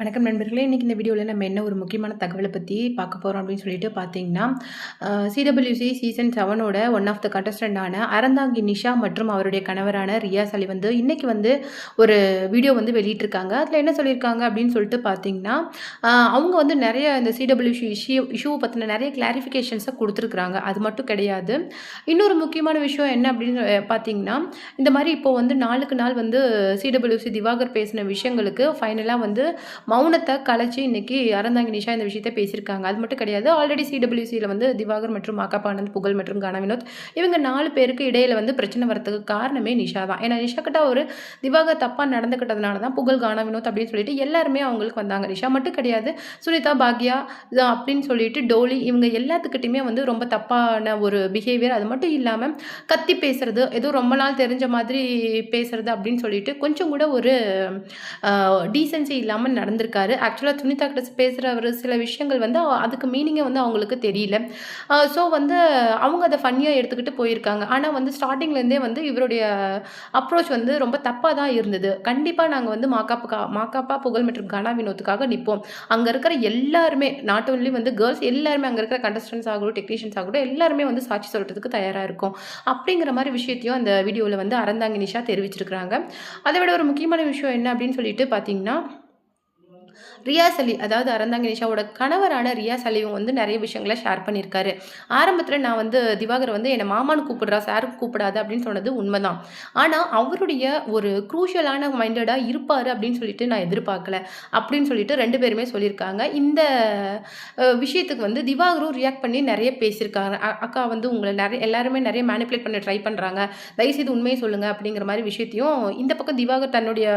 வணக்கம் நண்பர்களே. இன்னைக்கு இந்த வீடியோல நம்ம என்ன ஒரு முக்கியமான தகவல பத்தி பார்க்க போறோம் அப்படின்னு சொல்லிட்டு பார்த்தீங்கன்னா, சிடபிள்யூசி சீசன் 7ஓட ஒன் ஆஃப் த கண்டஸ்டன்டான அறந்தாங்கி நிஷா மற்றும் அவருடைய கணவரான ரியாஸ் அலி வந்து இன்னைக்கு வந்து ஒரு வீடியோ வந்து வெளியிட்டிருக்காங்க. அதில என்ன சொல்லியிருக்காங்க அப்படின்னு சொல்லிட்டு பார்த்தீங்கன்னா, அவங்க வந்து நெறைய இந்த சிடபிள்யூசி இஷ்யூ பத்தின நெறைய கிளாரிஃபிகேஷன்ஸ குடுத்துருக்காங்க. அது மட்டும் கிடையாது. இன்னொரு முக்கியமான விஷயம் என்ன அப்படின்னு பார்த்தீங்கன்னா, இந்த மாரி இப்போ வந்து நாளுக்கு நாள் வந்து சிடபிள்யூசி திவாகர் பேசின விஷயங்களுக்கு ஃபைனலா வந்து மௌனத்த கலைச்சு இன்னைக்கு அறந்தாங்கி நிஷா இந்த விஷயத்த பேசியிருக்காங்க. அது மட்டும் கிடையாது. ஆல்ரெடி சிடபிள்யூசியில வந்து திவாகர் மற்றும் ஆகாப் ஆனந்த், புகழ் மற்றும் கானா வினோத் இவங்க 4 பேருக்கு இடையில வந்து பிரச்சனை வரதுக்கு காரணமே நிஷா தான். ஏன்னா நிஷா கிட்ட ஒரு திவாகர் தப்பா நடந்துக்கிட்டதுனால தான் புகழ், கானா வினோத் அப்படின்னு சொல்லிட்டு எல்லாருமே அவங்களுக்கு வந்தாங்க. நிஷா மட்டும் கிடையாது. சுனிதா, பாக்யா அப்படின்னு சொல்லிட்டு டோலி இவங்க எல்லாத்துக்கிட்டயுமே வந்து ரொம்ப தப்பான ஒரு பிஹேவியர். அது மட்டும் இல்லாம கத்தி பேசுறது, ஏதோ ரொம்ப நாள் தெரிஞ்ச மாதிரி பேசுறது அப்படின்னு சொல்லிட்டு கொஞ்சம் கூட ஒரு டீசென்சி இல்லாம நடந்திருக்காரு. ஆக்சுவலா சுனிதா கிட்ட பேசுற ஒரு சில விஷயங்கள் வந்து அதுக்கு மீனிங்கே வந்து அவங்களுக்கு தெரியல. ஸோ வந்து அவங்க அத ஃபன்னியா எடுத்துக்கிட்டு போயிருக்காங்க. ஆனா வந்து ஸ்டார்ட்டிங்லேருந்தே வந்து இவருடைய அப்ரோச் வந்து ரொம்ப தப்பா தான் இருந்தது. கண்டிப்பா நாங்க வந்து மாகாப்பா, புகழ் மற்றும் கனா வினோத்துக்காக நிப்போம். அங்க இருக்கிற எல்லாருமே நாட் ஒன்லி வந்து கேர்ல்ஸ் எல்லாருமே அங்க இருக்கிற கண்டஸ்டன்ட்ஸ் ஆகட்டும், டெக்னீஷியன்ஸ் ஆகட்டும் எல்லாருமே வந்து சாட்சி சொல்றதுக்கு தயாரா இருக்கோம். அப்படிங்கிற மாரி விஷயத்தையும் அந்த வீடியோல வந்து அறந்தாங்கி நிஷா தெரிவிச்சிருக்காங்க. அதை விட ஒரு முக்கியமான விஷயம் என்ன அப்படின்னு சொல்லிட்டு பார்த்தீங்கன்னா, ரியாஸ் அலி அதாவது அறந்தாங்கி நிஷாவோட கணவரான ரியாஸ் அலியும் வந்து நிறைய விஷயங்கள ஷேர் பண்ணியிருக்காரு. ஆரம்பத்தில நான் வந்து திவாகர் வந்து என்ன மாமான்னு கூப்பிடுறா, சாருக்கு கூப்பிடாத அப்படின்னு சொன்னது உண்மைதான். ஆனா அவருடைய ஒரு குரூஷியலான மைண்டடா இருப்பாரு அப்படின்னு சொல்லிட்டு நான் எதிர்பார்க்கல. அப்படின்னு சொல்லிட்டு 2 பேருமே சொல்லியிருக்காங்க. இந்த விஷயத்துக்கு வந்து திவாகரும் ரியாக்ட் பண்ணி நிறைய பேசியிருக்காங்க. அக்கா வந்து உங்கள எல்லாருமே நிறைய மேனிபுலேட் பண்ண ட்ரை பண்றாங்க. தயவுசெய்து உண்மைய சொல்லுங்க அப்படிங்கிற மாரி விஷயத்தையும் இந்த பக்கம் திவாகர் தன்னுடைய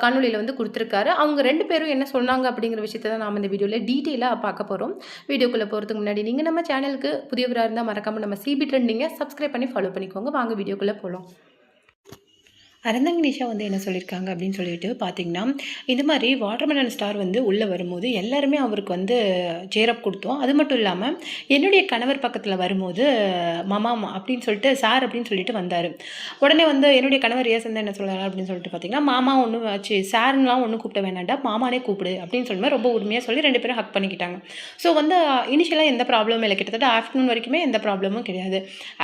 காணொளியில வந்து குடுத்திருக்காரு. அவங்க 2 பேரும் என்ன சொன்னாங்க அப்படிங்கிற விஷயத்த தான் நாம இந்த வீடியோல டீட்டெயிலா பார்க்க போறோம். வீடியோக்குள்ள போறதுக்கு முன்னாடி நீங்க நம்ம சேனலுக்கு புதியவரா இருந்தா மறக்காம நம்ம சிபி ட்ரெண்டிங்க சப்ஸ்கிரைப் பண்ணி ஃபாலோ பண்ணிக்கோங்க. வாங்க வீடியோக்குள்ள போலாம். அறந்தாங்கி நிஷா வந்து என்ன சொல்லியிருக்காங்க அப்படின்னு சொல்லிட்டு பார்த்தீங்கன்னா, இந்த மாதிரி வாட்டர்மெலன் ஸ்டார் வந்து உள்ளே வரும்போது எல்லாருமே அவருக்கு வந்து சேரப் கொடுத்தோம். அது மட்டும் இல்லாமல் என்னுடைய கணவர் பக்கத்தில் வரும்போது மாமா அப்படின்னு சொல்லிட்டு சார் அப்படின்னு சொல்லிட்டு வந்தார். உடனே வந்து என்னுடைய கணவர் ரியாஸ் வந்து என்ன சொல்கிறாரு அப்படின்னு சொல்லிட்டு பார்த்தீங்கன்னா, மாமா ஒன்றும் ஆச்சு சார்லாம் ஒன்றும் கூப்பிட வேணாண்டா, மாமானே கூப்பிடு அப்படின்னு சொல்லும்போது ரொம்ப உரிமையாக சொல்லி 2 பேரும் ஹக் பண்ணிக்கிட்டாங்க. ஸோ வந்து இனிஷியலாக எந்த ப்ராப்ளமும் இல்லை. கிட்டத்தட்ட ஆஃப்டர்நூன் வரைக்குமே எந்த ப்ராப்ளமும் கிடையாது.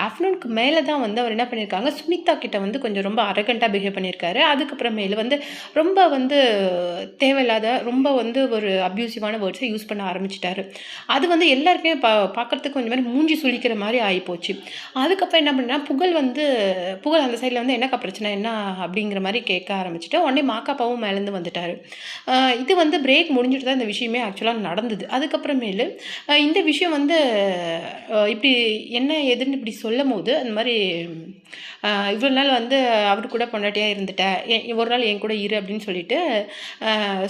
ஆஃப்டர்நூனுக்கு மேலே தான் வந்து அவர் என்ன பண்ணியிருக்காங்க, சுனிதா கிட்ட வந்து கொஞ்சம் ரொம்ப அரகண்ட்டாக பிஹேவ் பண்ணியிருக்காரு. அதுக்கப்புறமேலு வந்து ரொம்ப வந்து தேவையில்லாத ரொம்ப வந்து ஒரு அப்யூசிவான வேர்ட்ஸை யூஸ் பண்ண ஆரம்பிச்சிட்டாரு. அது வந்து எல்லாருக்குமே பார்க்கறதுக்கு கொஞ்சம் மாதிரி மூஞ்சி சுளிக்கிற மாதிரி ஆகிப்போச்சு. அதுக்கப்புறம் என்ன பண்ணா புகழ் அந்த சைடில் வந்து என்னக்கா பிரச்சனை என்ன அப்படிங்கிற மாதிரி கேட்க ஆரம்பிச்சுட்டு உடனே மாக்காப்பாவும் மேலேருந்து வந்துட்டார். இது வந்து பிரேக் முடிஞ்சுட்டு தான் இந்த விஷயமே ஆக்சுவலாக நடந்தது. அதுக்கப்புறமேலு இந்த விஷயம் வந்து இப்படி என்ன ஏதுன்னு இப்படி சொல்லும் போது அந்த மாதிரி இவ்வளோ நாள் வந்து அவர் கூட பொண்டாட்டியாக இருந்துட்டேன், ஒரு நாள் என் கூட இரு அப்படின்னு சொல்லிட்டு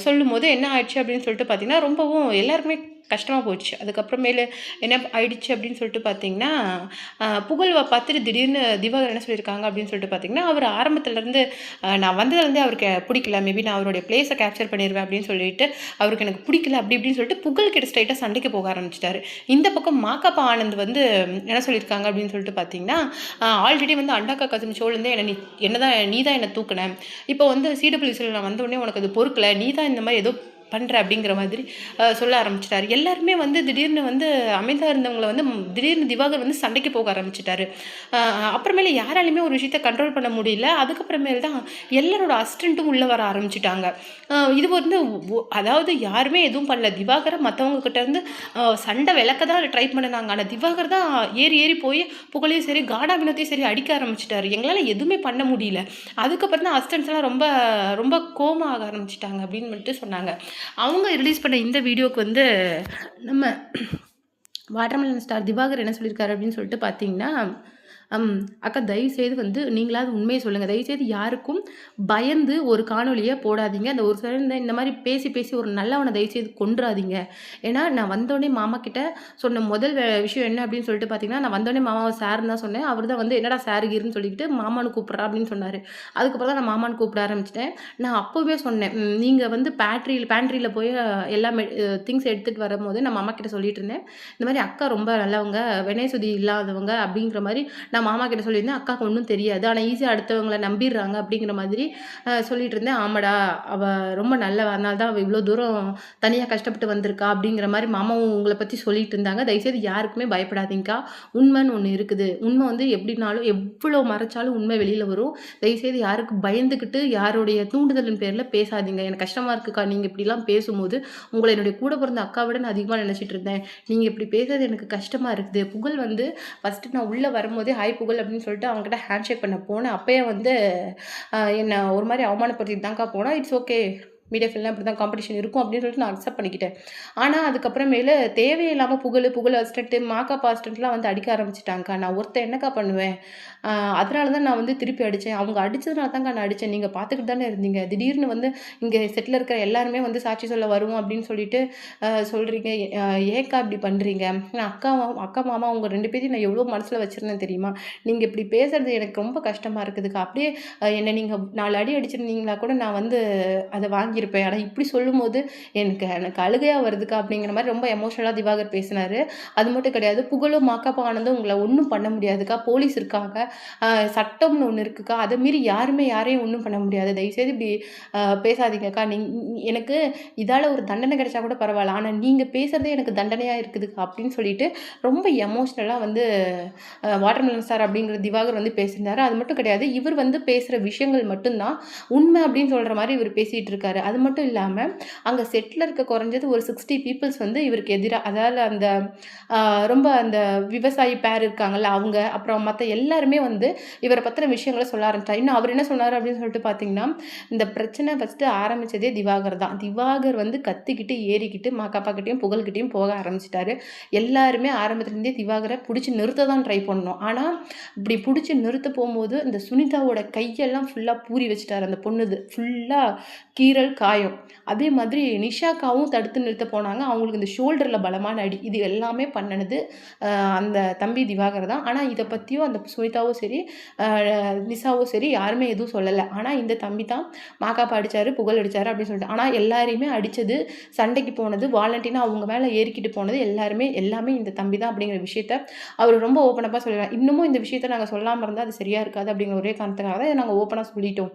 சொல்லும்போது என்ன ஆயிடுச்சு அப்படின்னு சொல்லிட்டு பார்த்தீங்கன்னா, ரொம்பவும் எல்லாருக்குமே கஷ்டமாக போச்சு. அதுக்கப்புறமேலு என்ன ஆயிடுச்சு அப்படின்னு சொல்லிட்டு பார்த்தீங்கன்னா, புகழ்வ பார்த்துட்டு திடீர்னு திவாகர் என்ன சொல்லியிருக்காங்க அப்படின்னு சொல்லிட்டு பார்த்தீங்கன்னா, அவர் ஆரம்பத்துலேருந்து நான் வந்ததுலேருந்தே அவருக்கு பிடிக்கல, மேபி நான் அவருடைய பிளேஸை கேப்சர் பண்ணிடுவேன் அப்படின்னு சொல்லிட்டு அவருக்கு எனக்கு பிடிக்கல அப்படி இப்படின்னு சொல்லிட்டு புகழ்கிட்ட ஸ்ட்ரைட்டாக சண்டைக்கு போக ஆரம்பிச்சிட்டாரு. இந்த பக்கம் மாக்காப்பா ஆனந்த் வந்து என்ன சொல்லியிருக்காங்க அப்படின்னு சொல்லிட்டு பார்த்தீங்கன்னா, ஆல்ரெடி வந்து அண்டாக்கா கசின் ஷோலேருந்தே நீ தான் என்னை தூக்குன, இப்போ வந்து சிடபிள்யூசியில் நான் வந்த உடனே உனக்கு அது பொறுக்கல, நீ தான் இந்த மாதிரி ஏதோ பண்ணுற அப்படிங்கிற மாதிரி சொல்ல ஆரம்பிச்சிட்டாரு. எல்லாருமே வந்து திடீர்னு வந்து அமைதியாக இருந்தவங்களை வந்து திடீர்னு திவாகர் வந்து சண்டைக்கு போக ஆரம்பிச்சிட்டாரு. அப்புறமேல யாராலையுமே ஒரு விஷயத்தை கண்ட்ரோல் பண்ண முடியல. அதுக்கப்புறமேல் தான் எல்லாரோட அசிஸ்டண்ட்டும் உள்ளே வர ஆரம்பிச்சிட்டாங்க. இது வந்து அதாவது யாருமே எதுவும் பண்ணல. திவாகரை மற்றவங்க கிட்ட இருந்து சண்டை விளக்க தான் ட்ரை பண்ணினாங்க. ஆனால் திவாகர் தான் ஏறி ஏறி போய் புகழையும் சரி கானா வினோத்தையும் சரி அடிக்க ஆரம்பிச்சிட்டாரு. எங்களால் எதுவுமே பண்ண முடியல. அதுக்கப்புறம் தான் அசிஸ்டன்ட்ஸ்லாம் ரொம்ப ரொம்ப கோவமாக ஆரம்பிச்சிட்டாங்க அப்படின்னு வந்துட்டு சொன்னாங்க. அவங்க ரிலீஸ் பண்ண இந்த வீடியோக்கு வந்து நம்ம வாட்டர்மெலன் ஸ்டார் திவாகர் என்ன சொல்லியிருக்காரு அப்படின்னு சொல்லிட்டு பார்த்தீங்கன்னா, அக்கா தயவுசெய்து வந்து நீங்களாவது உண்மையை சொல்லுங்கள். தயவுசெய்து யாருக்கும் பயந்து ஒரு காணொலியை போடாதீங்க. அந்த ஒரு சிலர் இந்த மாதிரி பேசி பேசி ஒரு நல்லவனை தயவுசெய்து கொன்றாதீங்க. ஏன்னா நான் வந்தோடனே மாமா கிட்ட சொன்ன முதல் விஷயம் என்ன அப்படின்னு சொல்லிட்டு பார்த்தீங்கன்னா, நான் வந்தோடனே மாமாவை சார்னு தான் சொன்னேன். அவர் தான் வந்து என்னடா சாருகிருன்னு சொல்லிக்கிட்டு மாமானு கூப்பிட்றா அப்படின்னு சொன்னார். அதுக்கப்புறம் தான் நான் மாமானு கூப்பிட ஆரம்பிச்சிட்டேன். நான் அப்போவே சொன்னேன், நீங்கள் வந்து பேண்ட்ரியில் போய் எல்லா திங்ஸ் எடுத்துகிட்டு வரும்போது நான் மாமா கிட்ட சொல்லிட்டு இருந்தேன், இந்த மாதிரி அக்கா ரொம்ப நல்லவங்க, வினயசுதி இல்லாதவங்க அப்படிங்கிற மாதிரி நான் மாமா கிட்ட சொல்லியிருந்தேன். அக்காவுக்கு ஒண்ணும் தெரியாது. ஆனா ஈஸியா அடுத்தவங்கள நம்பிர்றாங்க அப்படிங்கிற மாதிரி சொல்லிட்டு இருந்தேன். ஆமாடா, அவ ரொம்ப நல்லவ. அதனால தான் அவ இவ்ளோ தூரம் தனியா கஷ்டப்பட்டு வந்திருக்கா அப்படிங்கிற மாரி மாமாவும் உங்கள பத்தி சொல்லிட்டு இருந்தாங்க. தயவுசெய்து யாருக்குமே பயப்படாதீங்கக்கா. உண்மைன்னு ஒண்ணு இருக்குது. உண்மை வந்து எப்படினாலும் எவ்வளோ மறைச்சாலும் உண்மை வெளியில வரும். தயவுசெய்து யாருக்கும் பயந்துகிட்டு யாருடைய தூண்டுதலின் பேர்ல பேசாதீங்க. எனக்கு கஷ்டமா இருக்குக்கா. நீங்க இப்படிலாம் பேசும்போது, உங்கள என்னுடைய கூட பிறந்த அக்காவ விட நான் அதிகமா நினைச்சிட்டு இருந்தேன். நீங்க இப்படி பேசுறது எனக்கு கஷ்டமா இருக்குது. புகழ் வந்து ஃபர்ஸ்ட்டு நான் உள்ள வரும்போதே, "ஹாய் புகழ்" அப்படின்னு சொல்லிட்டு அவங்ககிட்ட ஹேண்ட் ஷேக் பண்ண போனேன். அப்பயே வந்து என்ன ஒரு மாரி அவமானப்படுத்திட்டு தான்க்கா போனா. It's okay. மீடியா ஃபீல்ட்னா இப்படிதான் காம்படிஷன் இருக்கும் அப்படின்னு சொல்லிட்டு நான் அக்செப்ட் பண்ணிக்கிட்டேன். ஆனா அதுக்கப்புறமேலு தேவையில்லாம புகழ் அசிஸ்டன்ட், மாக்காப் அசிஸ்டன்ட்லாம் வந்து அடிக்க ஆரம்பிச்சுட்டாங்கக்கா. நான் ஒருத்தன் என்னக்கா பண்ணுவேன்? அ அதனால தான் நான் வந்து திருப்பி அடிச்சேன். அவங்க அடிச்சதுனால தான்க்கா நான் அடிச்சேன். நீங்க பார்த்துக்கிட்டு தானே இருந்தீங்க. திடீர்னு வந்து இங்க செட்ல இருக்கிற எல்லாருமே வந்து சாட்சி சொல்ல வருவோம் அப்படின்னு சொல்லிட்டு சொல்றீங்க. ஏன்க்கா இப்படி பண்றீங்க? நான் அக்கா, மாமா உங்க 2 பேரையும் நான் எவ்வளோ மனசுல வச்சிருந்தேன் தெரியுமா? நீங்க இப்படி பேசுறது எனக்கு ரொம்ப கஷ்டமா இருக்குதுக்கா. அப்படியே என்ன நீங்க 4 அடி அடிச்சிருந்தீங்களா கூட நான் வந்து அத வாங்கியிருப்பேன். ஆனா இப்படி சொல்லும்போது எனக்கு எனக்கு அழுகையா வருதுக்கா அப்படிங்கிற மாரி ரொம்ப எமோஷனலா திவாகர் பேசினாரு. அது மட்டும் கிடையாது. புகழும், மாக்காப்பா ஆனந்தும் உங்கள ஒண்ணும் பண்ண முடியாதுக்கா. போலீஸ் இருக்காங்க. அ சட்டம்னு ஒண்ணு இருக்குக்கா. அத மீறி யாருமே யாரையும் ஒண்ணும் பண்ண முடியாது. தயவுசெய்து இப்படி பேசாதீங்கக்கா. எனக்கு இதால ஒரு தண்டனை கிடைச்சா கூட பரவால்ல. ஆனா நீங்க பேசுறதே எனக்கு தண்டனையா இருக்குதுக்கா அப்படின்னு சொல்லிட்டு ரொம்ப எமோஷனலா வந்து வாட்டர்மெலன் சார் அப்படிங்கிற திவாகர் வந்து பேசியிருந்தாரு. அது மட்டும் கிடையாது. இவர் வந்து பேசுற விஷயங்கள் மட்டும் தான் உண்மை அப்படின்னு சொல்ற மாரி இவர் பேசிட்டு இருக்காரு. அது மட்டும் இல்லாம, அங்க செட்ல இருக்க குறைஞ்சது ஒரு 60 பீப்பிள்ஸ் வந்து இவருக்கு எதிரா, அதாவது அந்த அ ரொம்ப அந்த விவசாயி பேர் இருக்காங்கல்ல அவங்க, அப்புறம் மத்த எல்லாருமே வந்து இவர பத்தின விஷயங்கள சொல்ல ஆரம்பிச்சாங்க. இன்னும் அவர் என்ன சொன்னாரு அப்படின்னு சொல்லிட்டு பார்த்தீங்கன்னா, இந்த பிரச்சனை ஃபர்ஸ்ட்டு ஆரம்பிச்சதே திவாகர் தான். திவாகர் வந்து கத்திக்கிட்டு, ஏறிக்கிட்டு மாக்காப்பாகிட்டயும், புகழ்கிட்டயும் போக ஆரம்பிச்சுட்டாரு. எல்லாருமே ஆரம்பத்துலேருந்தே திவாகர புடிச்சு நிறுத்த தான் ட்ரை பண்ணோம். ஆனா, இப்படி புடிச்சு நிறுத்த போம்போது, இந்த சுனிதாவோட கையெல்லாம் ஃபுல்லா பூரி வச்சுட்டாரு அந்த பொண்ணுது. ஃபுல்லா கீறல், காயம். அதே மாதிரி நிஷாக்காவும் தடுத்து நிறுத்த போனாங்க. அவங்களுக்கு இந்த ஷோல்டர்ல பலமான அடி. இது எல்லாமே பண்ணுனது அந்த தம்பி திவாகர் தான். ஆனா, இத பத்தியும் அந்த சுனிதாவும் சரி, அ நிஷாவும் சரி யாருமே எதுவும் சொல்லல. ஆனா, இந்த தம்பி தான் மாக்காப்பா அடிச்சாரு, புகழ் அடிச்சாரு அப்படின்னு சொல்லிட்டு. ஆனா, எல்லாரையுமே அடிச்சது, சண்டைக்கு போனது, வாலண்டினா அவங்க மேல ஏறிக்கிட்டு போனது எல்லாமே இந்த தம்பி தான் அப்படிங்கிற விஷயத்த அவரு ரொம்ப ஓப்பன் அப்பா சொல்லிருவாரு. இன்னமும் இந்த விஷயத்த நாங்க சொல்லாம இருந்தா அது சரியா இருக்காது அப்படிங்கிற ஒரே காரணத்துக்காக தான் இத நாங்க ஓப்பனா சொல்லிட்டோம்.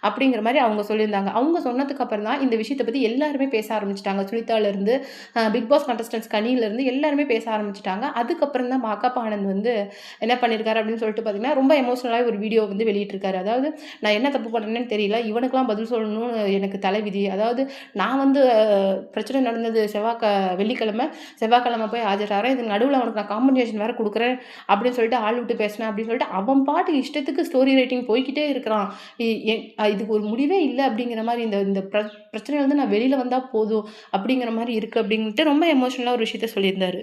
அப்படிங்கிற மாரி அவங்க சொல்லியிருந்தாங்க. அவங்க சொன்னதுக்கு அப்புறம் தான் இந்த விஷயத்த பத்தி எல்லாருமே பேச ஆரம்பிச்சுட்டாங்க. சுனிதாலருந்து, பிக் பாஸ் கண்டஸ்டன்ட்ஸ் கனியிலருந்து எல்லாருமே பேச ஆரம்பிச்சுட்டாங்க. அதுக்கப்புறம் தான் மாகாபா ஆனந்த் வந்து என்ன பண்ணியிருக்காரு அப்படின்னு சொல்லிட்டு பார்த்தீங்கன்னா, ரொம்ப எமோஷனலாவே ஒரு வீடியோ வந்து வெளியிட்டிருக்காரு. அதாவது நான் என்ன தப்பு பண்ணேன்னு தெரியல. இவனுக்கெல்லாம் பதில் சொல்லணும்னு எனக்கு தலைவிதி. அதாவது நான் வந்து பிரச்சனை நடந்தது வெள்ளிக்கிழமை, செவ்வாய்க்கிழமை போய் ஆஜராறேன். இதுக்கு நடுவுல அவனுக்கு நான் காம்பன்சேஷன் வேற குடுக்குறேன் அப்படின்னு சொல்லிட்டு ஆள் விட்டு பேசினேன் அப்படின்னு சொல்லிட்டு அவன் பாட்டு இஷ்டத்துக்கு ஸ்டோரி ரைட்டிங் போய்க்கிட்டே இருக்கிறான். இ என் இதுக்கு ஒரு முடிவே இல்ல அப்படிங்கிற மாரி இந்த இந்த பிரச்சனையிலருந்து நான் வெளியில வந்தா போதும் அப்படிங்கிற மாரி இருக்கு அப்படின்ட்டு ரொம்ப எமோஷனலா ஒரு விஷயத்த சொல்லியிருந்தாரு.